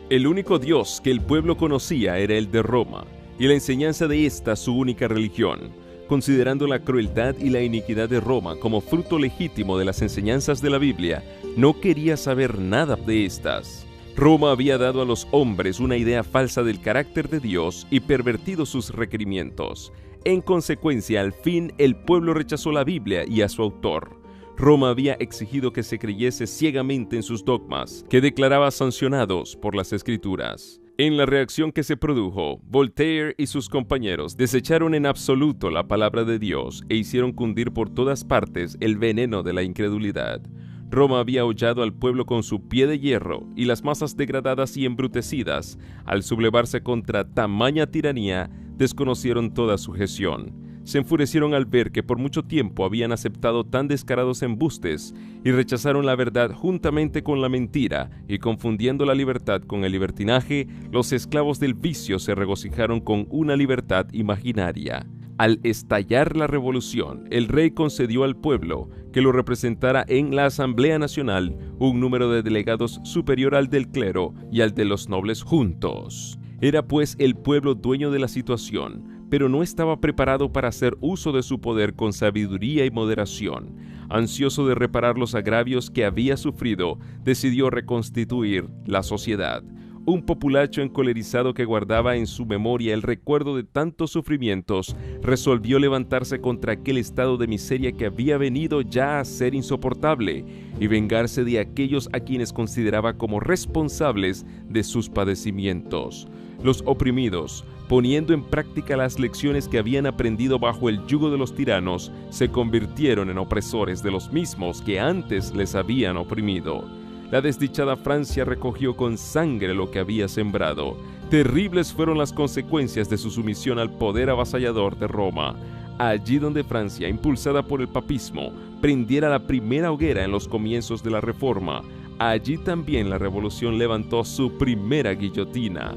El único Dios que el pueblo conocía era el de Roma, y la enseñanza de esta su única religión, considerando la crueldad y la iniquidad de Roma como fruto legítimo de las enseñanzas de la Biblia, no quería saber nada de estas. Roma había dado a los hombres una idea falsa del carácter de Dios y pervertido sus requerimientos. En consecuencia, al fin, el pueblo rechazó la Biblia y a su autor. Roma había exigido que se creyese ciegamente en sus dogmas, que declaraba sancionados por las Escrituras. En la reacción que se produjo, Voltaire y sus compañeros desecharon en absoluto la palabra de Dios e hicieron cundir por todas partes el veneno de la incredulidad. Roma había hollado al pueblo con su pie de hierro, y las masas degradadas y embrutecidas, al sublevarse contra tamaña tiranía, desconocieron toda sujeción. Se enfurecieron al ver que por mucho tiempo habían aceptado tan descarados embustes y rechazaron la verdad juntamente con la mentira, y confundiendo la libertad con el libertinaje, los esclavos del vicio se regocijaron con una libertad imaginaria. Al estallar la revolución, el rey concedió al pueblo que lo representara en la Asamblea Nacional un número de delegados superior al del clero y al de los nobles juntos. Era pues el pueblo dueño de la situación, pero no estaba preparado para hacer uso de su poder con sabiduría y moderación. Ansioso de reparar los agravios que había sufrido, decidió reconstituir la sociedad. Un populacho encolerizado que guardaba en su memoria el recuerdo de tantos sufrimientos, resolvió levantarse contra aquel estado de miseria que había venido ya a ser insoportable y vengarse de aquellos a quienes consideraba como responsables de sus padecimientos. Los oprimidos, poniendo en práctica las lecciones que habían aprendido bajo el yugo de los tiranos, se convirtieron en opresores de los mismos que antes les habían oprimido. La desdichada Francia recogió con sangre lo que había sembrado. Terribles fueron las consecuencias de su sumisión al poder avasallador de Roma. Allí donde Francia, impulsada por el papismo, prendiera la primera hoguera en los comienzos de la Reforma, allí también la Revolución levantó su primera guillotina.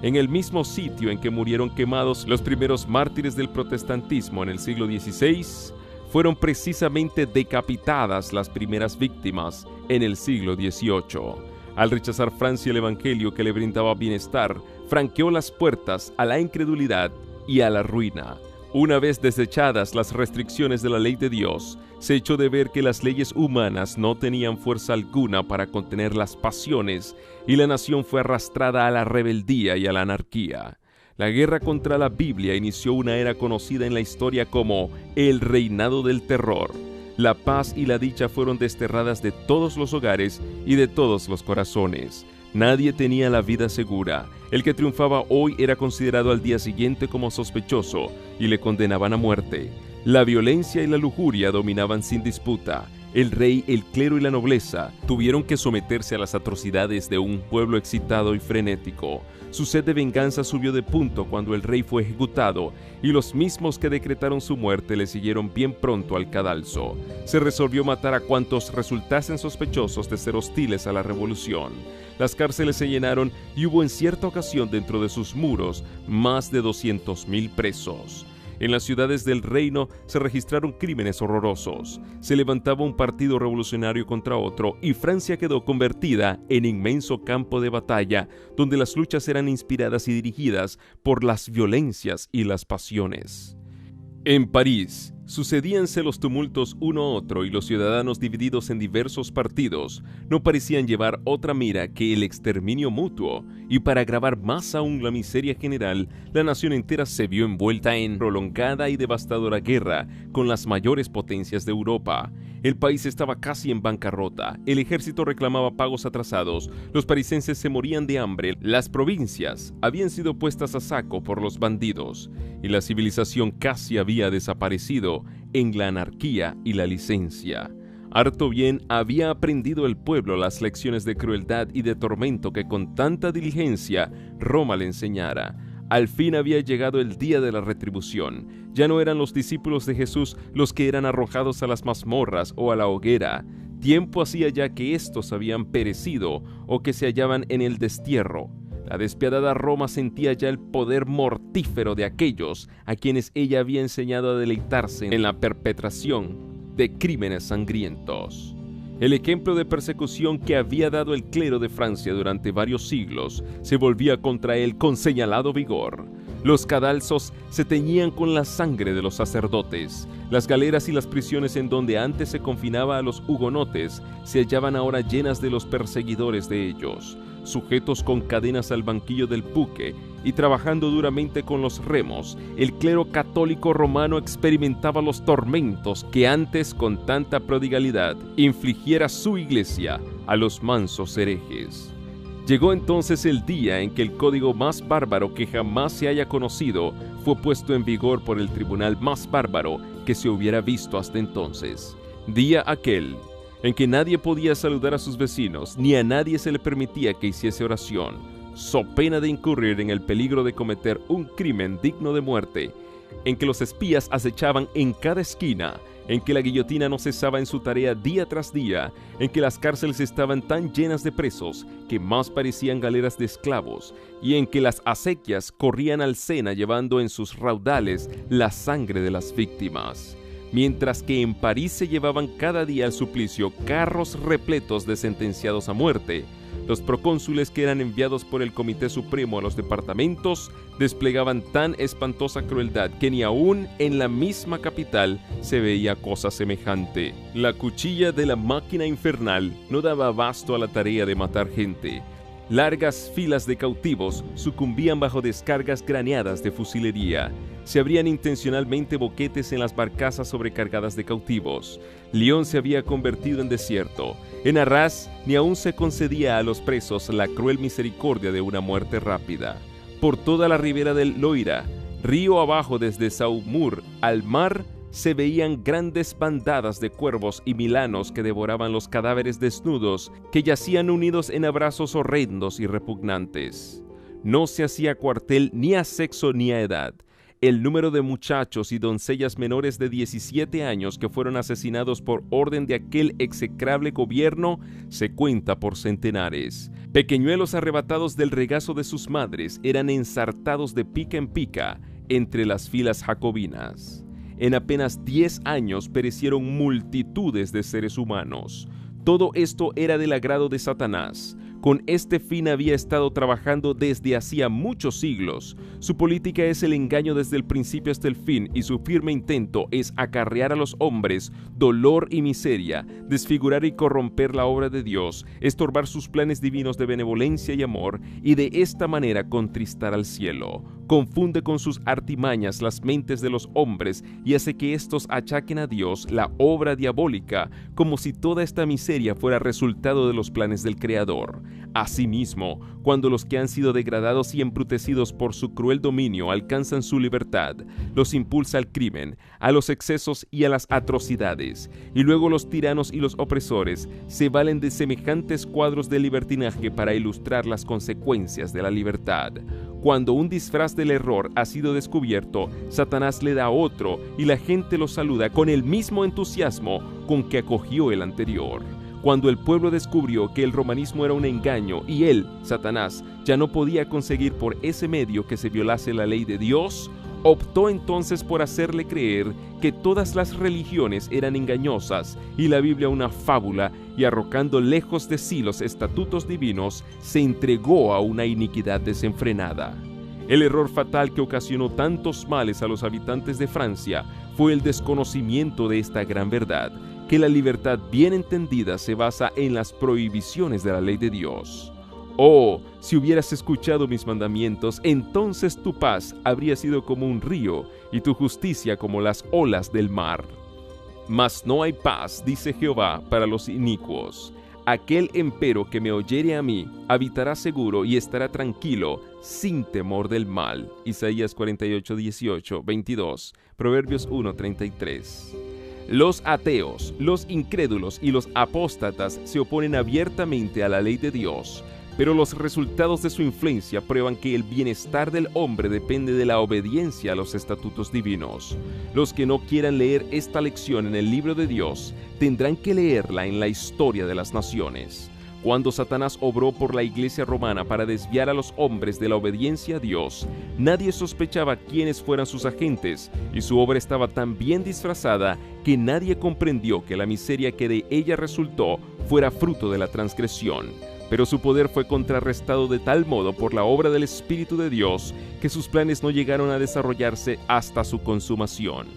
En el mismo sitio en que murieron quemados los primeros mártires del protestantismo en el siglo XVI, fueron precisamente decapitadas las primeras víctimas en el siglo XVIII. Al rechazar Francia el evangelio que le brindaba bienestar, franqueó las puertas a la incredulidad y a la ruina. Una vez desechadas las restricciones de la ley de Dios, se echó de ver que las leyes humanas no tenían fuerza alguna para contener las pasiones, y la nación fue arrastrada a la rebeldía y a la anarquía. La guerra contra la Biblia inició una era conocida en la historia como el reinado del terror. La paz y la dicha fueron desterradas de todos los hogares y de todos los corazones. Nadie tenía la vida segura. El que triunfaba hoy era considerado al día siguiente como sospechoso y le condenaban a muerte. La violencia y la lujuria dominaban sin disputa. El rey, el clero y la nobleza tuvieron que someterse a las atrocidades de un pueblo excitado y frenético. Su sed de venganza subió de punto cuando el rey fue ejecutado, y los mismos que decretaron su muerte le siguieron bien pronto al cadalso. Se resolvió matar a cuantos resultasen sospechosos de ser hostiles a la revolución. Las cárceles se llenaron y hubo en cierta ocasión dentro de sus muros más de 200,000 presos. En las ciudades del reino se registraron crímenes horrorosos. Se levantaba un partido revolucionario contra otro y Francia quedó convertida en inmenso campo de batalla donde las luchas eran inspiradas y dirigidas por las violencias y las pasiones. En París, sucedíanse los tumultos uno a otro y los ciudadanos divididos en diversos partidos no parecían llevar otra mira que el exterminio mutuo, y para agravar más aún la miseria general, la nación entera se vio envuelta en prolongada y devastadora guerra con las mayores potencias de Europa. El país estaba casi en bancarrota, el ejército reclamaba pagos atrasados, los parisenses se morían de hambre, las provincias habían sido puestas a saco por los bandidos, y la civilización casi había desaparecido en la anarquía y la licencia. Harto bien había aprendido el pueblo las lecciones de crueldad y de tormento que con tanta diligencia Roma le enseñara. Al fin había llegado el día de la retribución. Ya no eran los discípulos de Jesús los que eran arrojados a las mazmorras o a la hoguera. Tiempo hacía ya que éstos habían perecido o que se hallaban en el destierro. La despiadada Roma sentía ya el poder mortífero de aquellos a quienes ella había enseñado a deleitarse en la perpetración de crímenes sangrientos. El ejemplo de persecución que había dado el clero de Francia durante varios siglos se volvía contra él con señalado vigor. Los cadalsos se teñían con la sangre de los sacerdotes. Las galeras y las prisiones en donde antes se confinaba a los hugonotes se hallaban ahora llenas de los perseguidores de ellos. Sujetos con cadenas al banquillo del buque y trabajando duramente con los remos, el clero católico romano experimentaba los tormentos que antes con tanta prodigalidad infligiera su iglesia a los mansos herejes. Llegó entonces el día en que el código más bárbaro que jamás se haya conocido fue puesto en vigor por el tribunal más bárbaro que se hubiera visto hasta entonces. Día aquel en que nadie podía saludar a sus vecinos, ni a nadie se le permitía que hiciese oración, so pena de incurrir en el peligro de cometer un crimen digno de muerte, en que los espías acechaban en cada esquina, en que la guillotina no cesaba en su tarea día tras día, en que las cárceles estaban tan llenas de presos que más parecían galeras de esclavos, y en que las acequias corrían al Sena llevando en sus raudales la sangre de las víctimas. Mientras que en París se llevaban cada día al suplicio carros repletos de sentenciados a muerte, los procónsules que eran enviados por el Comité Supremo a los departamentos desplegaban tan espantosa crueldad que ni aún en la misma capital se veía cosa semejante. La cuchilla de la máquina infernal no daba abasto a la tarea de matar gente. Largas filas de cautivos sucumbían bajo descargas graneadas de fusilería. Se abrían intencionalmente boquetes en las barcazas sobrecargadas de cautivos. Lyon se había convertido en desierto. En Arras ni aún se concedía a los presos la cruel misericordia de una muerte rápida. Por toda la ribera del Loira, río abajo desde Saumur al mar, se veían grandes bandadas de cuervos y milanos que devoraban los cadáveres desnudos que yacían unidos en abrazos horrendos y repugnantes. No se hacía cuartel ni a sexo ni a edad. El número de muchachos y doncellas menores de 17 años que fueron asesinados por orden de aquel execrable gobierno se cuenta por centenares. Pequeñuelos arrebatados del regazo de sus madres eran ensartados de pica en pica entre las filas jacobinas. En apenas 10 años perecieron multitudes de seres humanos. Todo esto era del agrado de Satanás. Con este fin había estado trabajando desde hacía muchos siglos. Su política es el engaño desde el principio hasta el fin, y su firme intento es acarrear a los hombres dolor y miseria, desfigurar y corromper la obra de Dios, estorbar sus planes divinos de benevolencia y amor, y de esta manera contristar al cielo. Confunde con sus artimañas las mentes de los hombres y hace que éstos achaquen a Dios la obra diabólica, como si toda esta miseria fuera resultado de los planes del Creador. Asimismo, cuando los que han sido degradados y embrutecidos por su cruel dominio alcanzan su libertad, los impulsa al crimen, a los excesos y a las atrocidades, y luego los tiranos y los opresores se valen de semejantes cuadros de libertinaje para ilustrar las consecuencias de la libertad. Cuando un disfraz del error ha sido descubierto, Satanás le da otro y la gente lo saluda con el mismo entusiasmo con que acogió el anterior. Cuando el pueblo descubrió que el romanismo era un engaño y él, Satanás, ya no podía conseguir por ese medio que se violase la ley de Dios, Optó entonces por hacerle creer que todas las religiones eran engañosas y la Biblia una fábula, y arrojando lejos de sí los estatutos divinos, se entregó a una iniquidad desenfrenada. El error fatal que ocasionó tantos males a los habitantes de Francia fue el desconocimiento de esta gran verdad, que la libertad bien entendida se basa en las prohibiciones de la ley de Dios. Oh, si hubieras escuchado mis mandamientos, entonces tu paz habría sido como un río y tu justicia como las olas del mar. Mas no hay paz, dice Jehová, para los inicuos. Aquel empero que me oyere a mí, habitará seguro y estará tranquilo, sin temor del mal. Isaías 48, 18, 22, Proverbios 1, 33. Los ateos, los incrédulos y los apóstatas se oponen abiertamente a la ley de Dios, pero los resultados de su influencia prueban que el bienestar del hombre depende de la obediencia a los estatutos divinos. Los que no quieran leer esta lección en el libro de Dios tendrán que leerla en la historia de las naciones. Cuando Satanás obró por la iglesia romana para desviar a los hombres de la obediencia a Dios, nadie sospechaba quiénes fueran sus agentes, y su obra estaba tan bien disfrazada que nadie comprendió que la miseria que de ella resultó fuera fruto de la transgresión. Pero su poder fue contrarrestado de tal modo por la obra del Espíritu de Dios que sus planes no llegaron a desarrollarse hasta su consumación.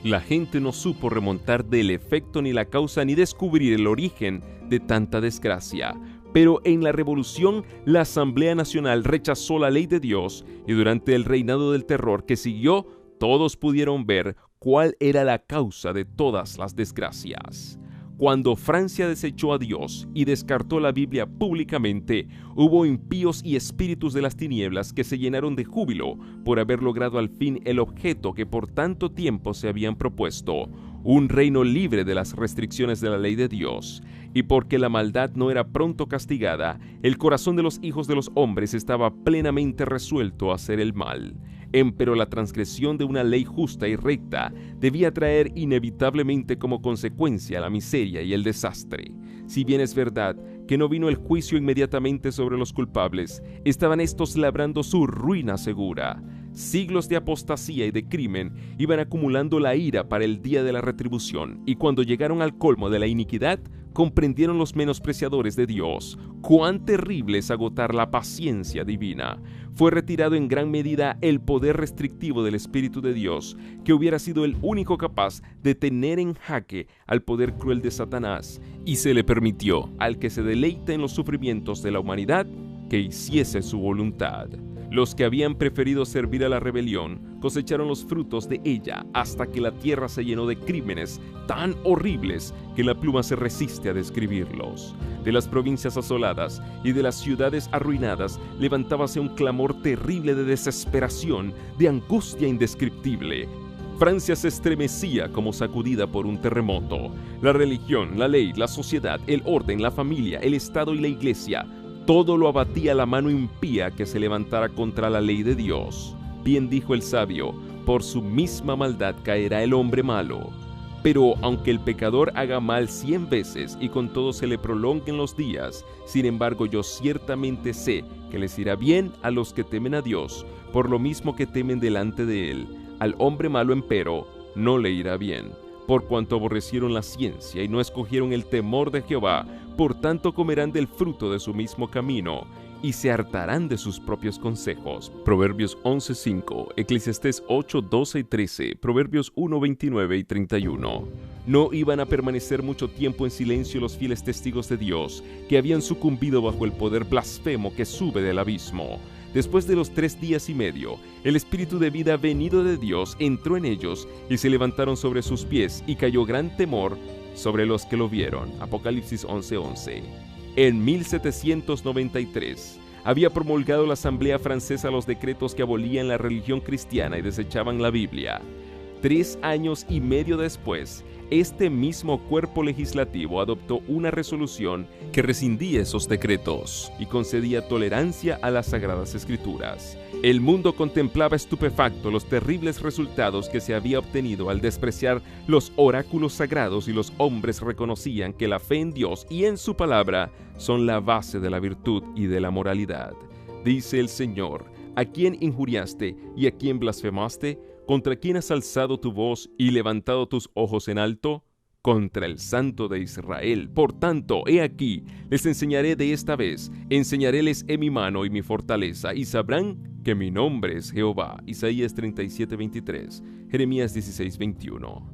La gente no supo remontar del efecto ni la causa ni descubrir el origen de tanta desgracia. Pero en la Revolución, la Asamblea Nacional rechazó la ley de Dios y durante el reinado del terror que siguió, todos pudieron ver cuál era la causa de todas las desgracias. Cuando Francia desechó a Dios y descartó la Biblia públicamente, hubo impíos y espíritus de las tinieblas que se llenaron de júbilo por haber logrado al fin el objeto que por tanto tiempo se habían propuesto, un reino libre de las restricciones de la ley de Dios. Y porque la maldad no era pronto castigada, el corazón de los hijos de los hombres estaba plenamente resuelto a hacer el mal. Empero la transgresión de una ley justa y recta debía traer inevitablemente como consecuencia la miseria y el desastre. Si bien es verdad que no vino el juicio inmediatamente sobre los culpables, estaban estos labrando su ruina segura. Siglos de apostasía y de crimen iban acumulando la ira para el día de la retribución, y cuando llegaron al colmo de la iniquidad, comprendieron los menospreciadores de Dios cuán terrible es agotar la paciencia divina. Fue retirado en gran medida el poder restrictivo del Espíritu de Dios, que hubiera sido el único capaz de tener en jaque al poder cruel de Satanás, y se le permitió al que se deleita en los sufrimientos de la humanidad que hiciese su voluntad. Los que habían preferido servir a la rebelión cosecharon los frutos de ella hasta que la tierra se llenó de crímenes tan horribles que la pluma se resiste a describirlos. De las provincias asoladas y de las ciudades arruinadas levantábase un clamor terrible de desesperación, de angustia indescriptible. Francia se estremecía como sacudida por un terremoto. La religión, la ley, la sociedad, el orden, la familia, el Estado y la Iglesia, todo lo abatía la mano impía que se levantara contra la ley de Dios. Bien dijo el sabio, por su misma maldad caerá el hombre malo. Pero aunque el pecador haga mal 100 veces y con todo se le prolonguen los días, sin embargo yo ciertamente sé que les irá bien a los que temen a Dios, por lo mismo que temen delante de él. Al hombre malo empero no le irá bien. Por cuanto aborrecieron la ciencia y no escogieron el temor de Jehová, por tanto comerán del fruto de su mismo camino y se hartarán de sus propios consejos. Proverbios 11:5, Eclesiastés 8:12 y 13, Proverbios 1:29 y 31. No iban a permanecer mucho tiempo en silencio los fieles testigos de Dios, que habían sucumbido bajo el poder blasfemo que sube del abismo. Después de los 3 días y medio, el espíritu de vida venido de Dios entró en ellos y se levantaron sobre sus pies y cayó gran temor sobre los que lo vieron. Apocalipsis 11:11. En 1793 había promulgado la Asamblea Francesa los decretos que abolían la religión cristiana y desechaban la Biblia. 3 años y medio después, este mismo cuerpo legislativo adoptó una resolución que rescindía esos decretos y concedía tolerancia a las Sagradas Escrituras. El mundo contemplaba estupefacto los terribles resultados que se había obtenido al despreciar los oráculos sagrados, y los hombres reconocían que la fe en Dios y en su palabra son la base de la virtud y de la moralidad. Dice el Señor: ¿a quién injuriaste y a quién blasfemaste? ¿Contra quién has alzado tu voz y levantado tus ojos en alto? Contra el Santo de Israel. Por tanto, he aquí, les enseñaré de esta vez, enseñaréles en mi mano y mi fortaleza, y sabrán que mi nombre es Jehová. Isaías 37:23, Jeremías 16:21.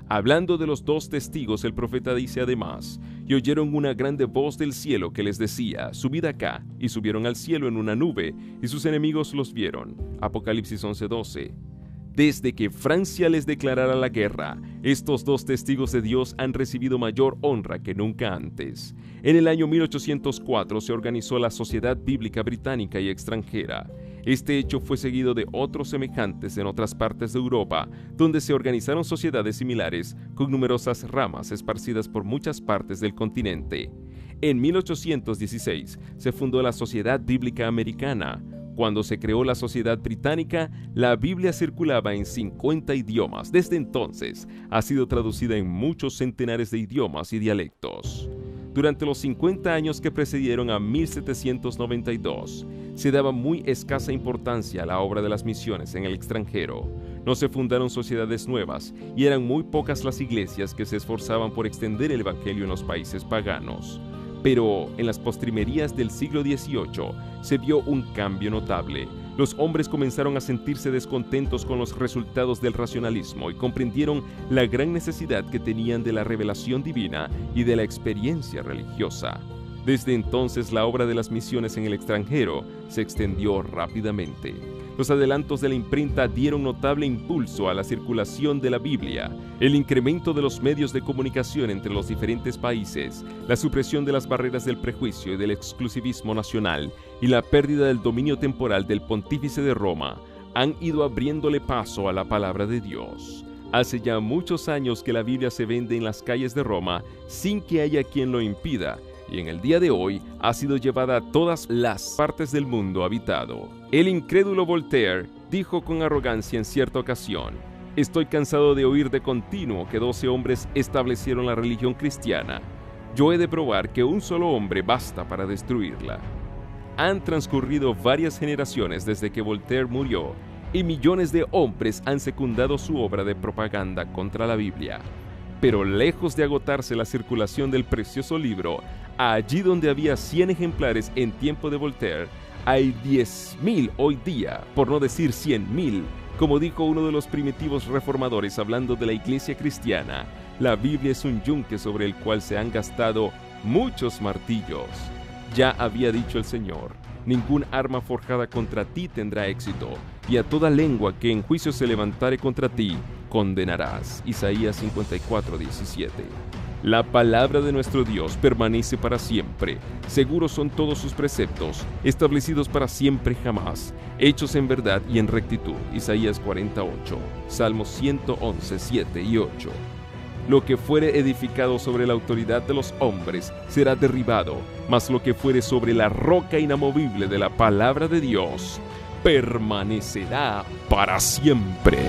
Hablando de los dos testigos, el profeta dice además, y oyeron una grande voz del cielo que les decía, subid acá, y subieron al cielo en una nube, y sus enemigos los vieron. Apocalipsis 11:12. Desde que Francia les declarara la guerra, estos dos testigos de Dios han recibido mayor honra que nunca antes. En el año 1804 se organizó la Sociedad Bíblica Británica y Extranjera. Este hecho fue seguido de otros semejantes en otras partes de Europa, donde se organizaron sociedades similares con numerosas ramas esparcidas por muchas partes del continente. En 1816 se fundó la Sociedad Bíblica Americana. Cuando se creó la Sociedad Británica, la Biblia circulaba en 50 idiomas. Desde entonces, ha sido traducida en muchos centenares de idiomas y dialectos. Durante los 50 años que precedieron a 1792, se daba muy escasa importancia a la obra de las misiones en el extranjero. No se fundaron sociedades nuevas y eran muy pocas las iglesias que se esforzaban por extender el evangelio en los países paganos. Pero en las postrimerías del siglo XVIII se vio un cambio notable. Los hombres comenzaron a sentirse descontentos con los resultados del racionalismo y comprendieron la gran necesidad que tenían de la revelación divina y de la experiencia religiosa. Desde entonces, la obra de las misiones en el extranjero se extendió rápidamente. Los adelantos de la imprenta dieron notable impulso a la circulación de la Biblia. El incremento de los medios de comunicación entre los diferentes países, la supresión de las barreras del prejuicio y del exclusivismo nacional y la pérdida del dominio temporal del pontífice de Roma han ido abriéndole paso a la palabra de Dios. Hace ya muchos años que la Biblia se vende en las calles de Roma sin que haya quien lo impida, y en el día de hoy ha sido llevada a todas las partes del mundo habitado. El incrédulo Voltaire dijo con arrogancia en cierta ocasión, «Estoy cansado de oír de continuo que 12 hombres establecieron la religión cristiana. Yo he de probar que un solo hombre basta para destruirla». Han transcurrido varias generaciones desde que Voltaire murió y millones de hombres han secundado su obra de propaganda contra la Biblia. Pero lejos de agotarse la circulación del precioso libro, allí donde había 100 ejemplares en tiempo de Voltaire, hay 10.000 hoy día, por no decir 100.000. Como dijo uno de los primitivos reformadores hablando de la iglesia cristiana, la Biblia es un yunque sobre el cual se han gastado muchos martillos. Ya había dicho el Señor, ningún arma forjada contra ti tendrá éxito, y a toda lengua que en juicio se levantare contra ti, condenarás. Isaías 54:17. La palabra de nuestro Dios permanece para siempre. Seguros son todos sus preceptos, establecidos para siempre jamás, hechos en verdad y en rectitud. Isaías 48, Salmos 111, 7 y 8. Lo que fuere edificado sobre la autoridad de los hombres será derribado, mas lo que fuere sobre la roca inamovible de la palabra de Dios permanecerá para siempre.